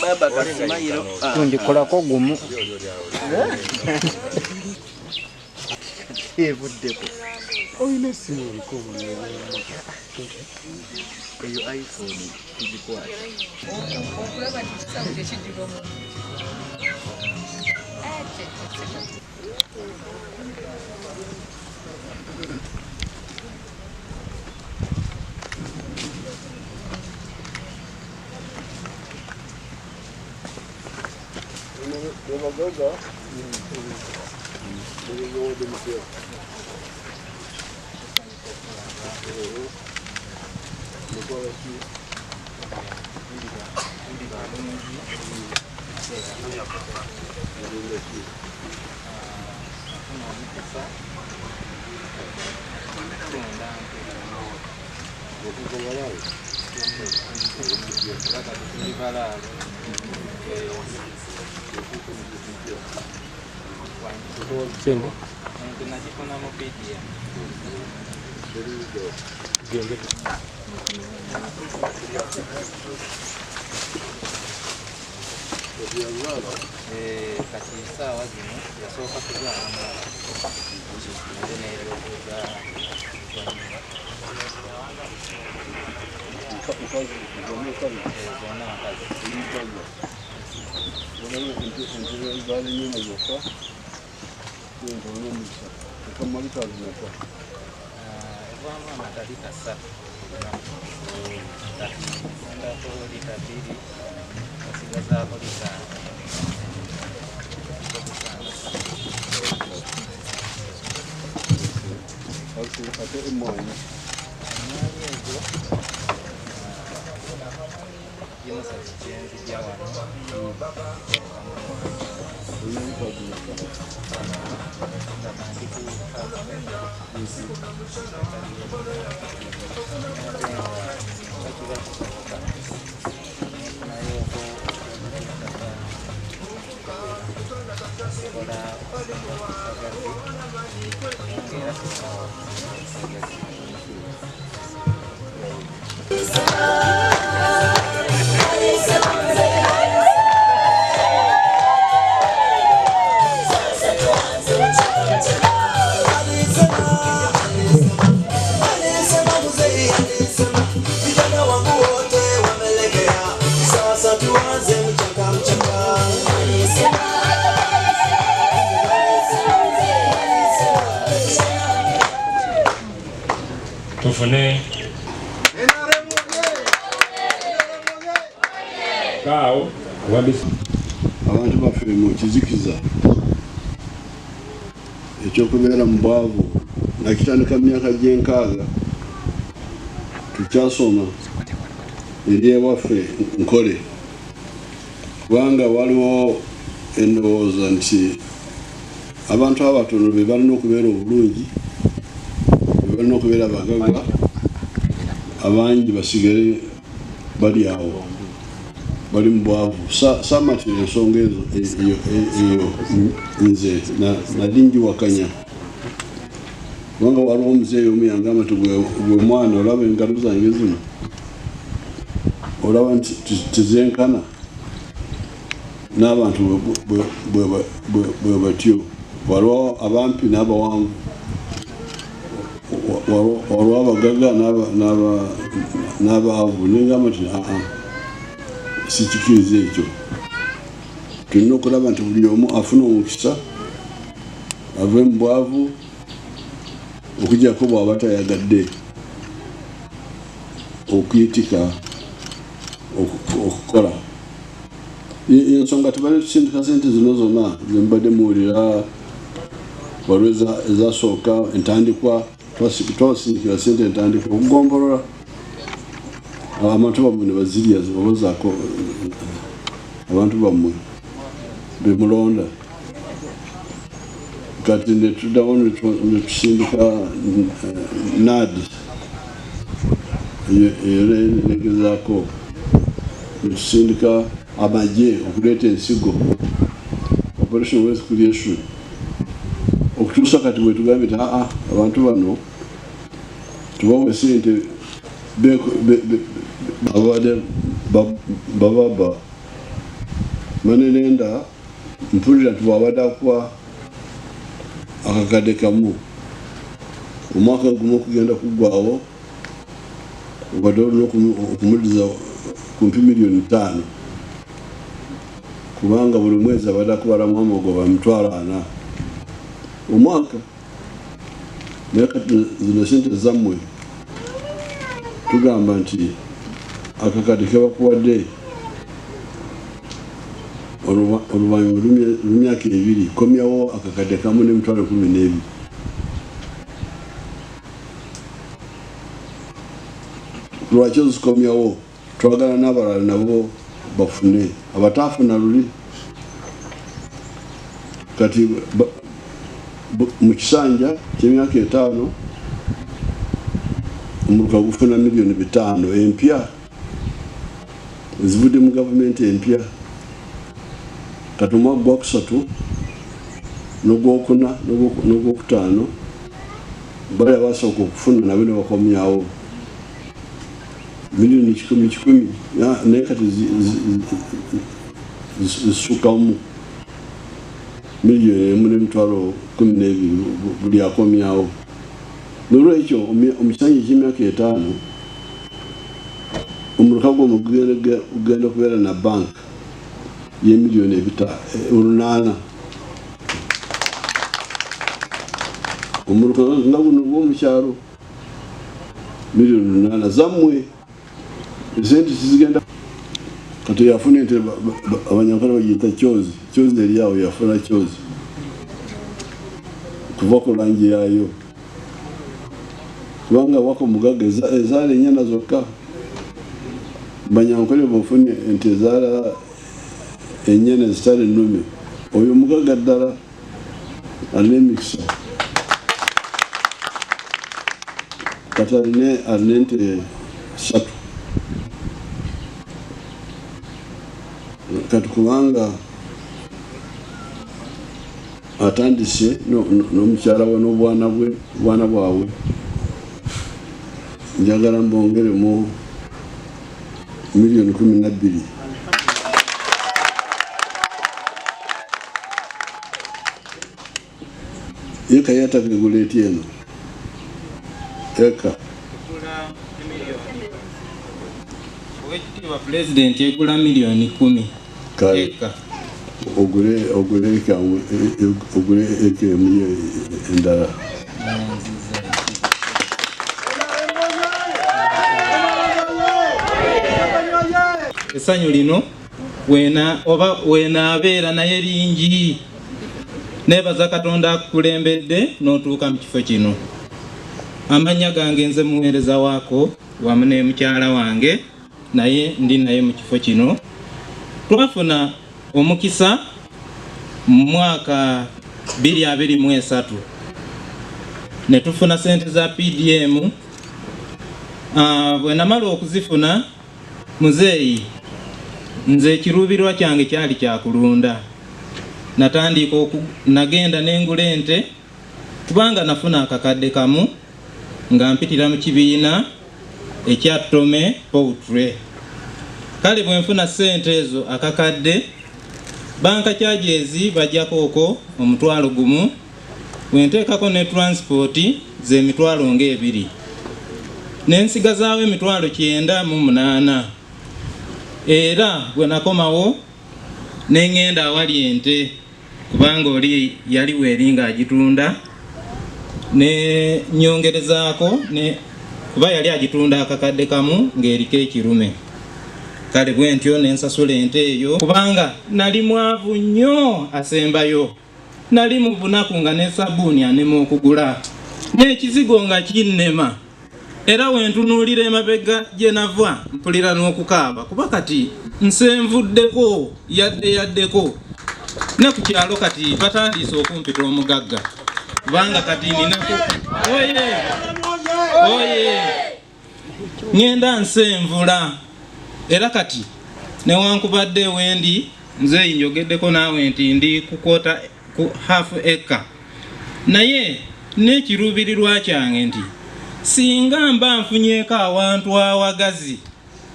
baba kasimayiro tundikolako gumu evuddeko oyina esimu erikomu eyo iPhone tugikwata tufune kao wabisi abantu baffe mu kizikiza ekyokubeera mu bwavu nakitandika mu myaka gy'enkaaga tukyasoma eri ewaffe nkole kubanga waliwo endowooza nti abantu abatono be balina okubeera obulungi be balina okubeera abagagga abangi basigale bali awo bali mu bwavu samatira ensonga ezo eyo nze nadingiwakanya kubanga waliwo omuzeeyi omu yangamba nti gwe mwana olaba engalo zange zino olaba nti tezenkana n'abantu bwe batyo waliwo abampi n'abawanvu waliwo abagaga n'abaavu nengamba nti sikikiriza ekyo tulina okulaba nti buli omu afuna omukisa ave mu bwavu okujjako bw'aba tayagadde okuyitika okukola ensonga tebali tusindika sente zino zonna zembadde muwulira waliwo ezasooka entandikwa twasindikira sente entandikwa okugombolola abantu bammwe ne bazirya zibabazaako abantu bammwe bemulonda kati netuddawo netusindika nad eyo negezaako netusindika amagye okuleeta ensigo operation wealth creation okutuusa kati bwe tugambye nti abantu bano tubawe sente abadde bababa manenenda mpulira tubabadde akuwa akakadde kamu omwaka gumu okugenda kuggwawo obadde olina okumuddiza kumpi miliyoni 5 kubanga buli mwezi abadde akubalamu amagoba 40,000 omwaka. Naye kati zino sente zammwe tugamba nti akakadde kebakuwadde oluvannyuma lw'emyaka 2 komyawo akakadde kamu n'emitwalo 12. Lwaki ozikomyawo? Twagala n'abalala nabo bafune, abataafuna luli. Kati mu kisanja ky'emyaka 5 omuluka gufuna miliyoni 5 empya ezivudde mu gavumenti empya. Kati omwaka gwa 3 n'ogwokuna n'ogwokutaano bali abasooka okufuna nabo ne bakomyawo miliyoni 10 naye kati zisukkamu miliyoni 1 n'emitwalo 12 buli akomyawo. Nolwekyo omukisanja ky'emyaka 5 omuluka gwomu gugenda kubeera na bank y'emiliyoni 800. Omuluka nga guno gw'omukyalo miliyoni 8 zammwe. Esente zigenda kati yafuna ente abanyankole bagiyita kyozi. Kyozi eri awo yafuna kyozi kuva ku langi yaayo kubanga Wako Mugaga ezaala ennyana zokka. Banyankole bafune ente ezaala ennyana ezitali nnume. Oyo Mugaga ddala alina emikisa kati alina ente 3. Kati kubanga atandise n'omukyala we n'obwana bwabwe njagala mbongeremu miliyoni 12. Eka yataka egula eti eno eka Pulesident egula miliyoni 10 eka. Ogule eka endala. Essanyu lino weena abeera naye lingi. Neebaza Katonda akukulembedde n'otuuka mu kifo kino. Amannya gange nze Muwereza Wako wamu ne mukyala wange naye ndi naye mu kifo kino. Twafuna omukisa mu mwaka 2023 ne tufuna sente za PDM. Bwe namala okuzifuna muzeeyi nze ekiruubirwa kyange kyali kyakulunda. Nagenda n'engula ente kubanga nafuna akakadde kamu nga mpitira mu kibiina ekya Tome Poultry. Kale bwe nfuna sente ezo akakadde banka charges bajjako okwo omutwalo gumu bwenteekako ne transport z'emitwalo nga2 n'ensigazaawo emitwalo 98. Era bwe nakomawo n'engenda awali ente kubanga oli yali weeri ng'agitunda ne nyongerezaako kuba yali agitunda akakadde kamu ng'eriko ekirume. Kale bwe ntyo n'ensasula ente eyo kubanga nali mwavu nnyo asembayo. Nali mu bunaku nga ne sabbuuni anema okugula n'ekizigo nga kinnema. Era wentunuulira emabega gye nava mpulira n'okukaaba kuba kati nsenvuddeko yaddeko. Ne ku kyalo kati batandise okumpita omugagga kubanga kati ninaku oye ngenda nsenvula. Era kati newankubadde wendi nze njogeddeko naawe nti ndi kukota ku half acre naye n'ekiruubirirwa kyange nti singa mba nfunyeeko awantu awagazi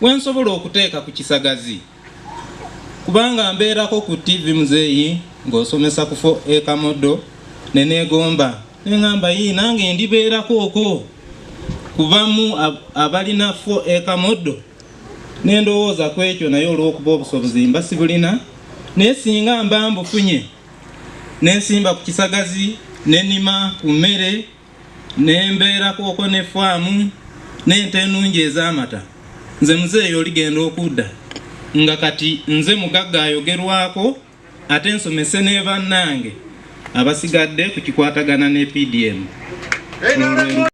wensobola okuteeka ku kisagazi kubanga mbeerako ku TV muzeeyi ng'osomesa ku 4 acre model neneegomba neŋŋamba yii nange ndibeerako okwo kubamu abalina 4 acre model nendowooza ku ekyo naye olw'okuba obusobozi mba sibulina naye singa mba mbufunye nensimba ku kisagazi nenima ku mmere nembeerako okwo ne faamu n'ente ennungi ez'amata nze muzeeyi oligenda okudda nga kati nze mugagga ayogerwako ate nsomese ne bannange abasigadde ku kikwatagana ne PDM.